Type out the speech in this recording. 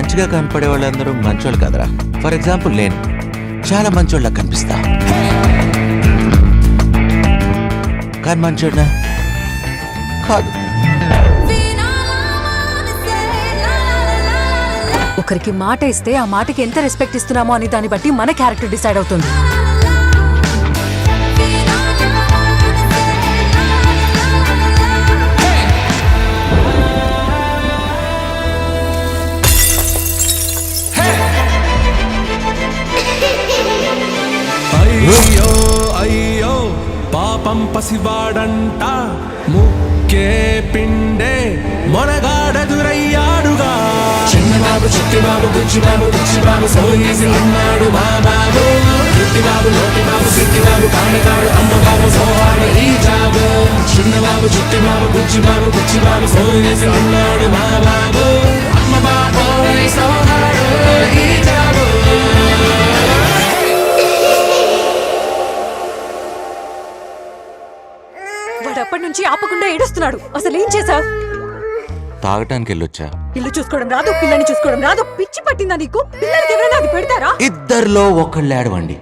మంచిగా కనపడే వాళ్ళందరూ మంచోళ్ళు కదరా. ఫర్ ఎగ్జాంపుల్ నేను చాలా మంచోళ్ళ కనిపిస్తా, కానీ మంచోడ్నా కాదు. ఒకరికి మాట ఇస్తే ఆ మాటకి ఎంత రెస్పెక్ట్ ఇస్తున్నామో అని దాన్ని బట్టి మన క్యారెక్టర్ డిసైడ్ అవుతుంది. అయ్యో అయ్యో పాపం పసివాడంట, ముక్కే పిండే మొనగాడెదురయ్యాడుగా. చిన్నబాబు చిట్టిబాబు బుచ్చిబాబు బుచ్చిబాబు సోయేసి అన్నాడు మా బాబు. చిట్టిబాబు నోటిబాబు సిట్టిబాబు కాడకాడు అమ్మబాబు సోహాడు ఈ జాబు. చిన్నబాబు చిట్టిబాబు బుచ్చిబాబు బుచ్చిబాబు సోయేసి అన్నాడు మా బాబు. అమ్మబాబు సోహాడు ఈ జాబు. వాడు అప్పటి నుంచి ఆపకుండా ఏడుస్తున్నాడు. అసలు ఏం చేశావు? తాగటానికి వెళ్ళొచ్చా. ఇల్లు చూసుకోవడం రాదు, పిల్లని చూసుకోవడం రాదు. పిచ్చి పట్టిందా నీకు? పిల్లలకి ఎవరైనా అది పెడతారా? ఇద్దరిలో ఒకళ్ళు ఏడవండి.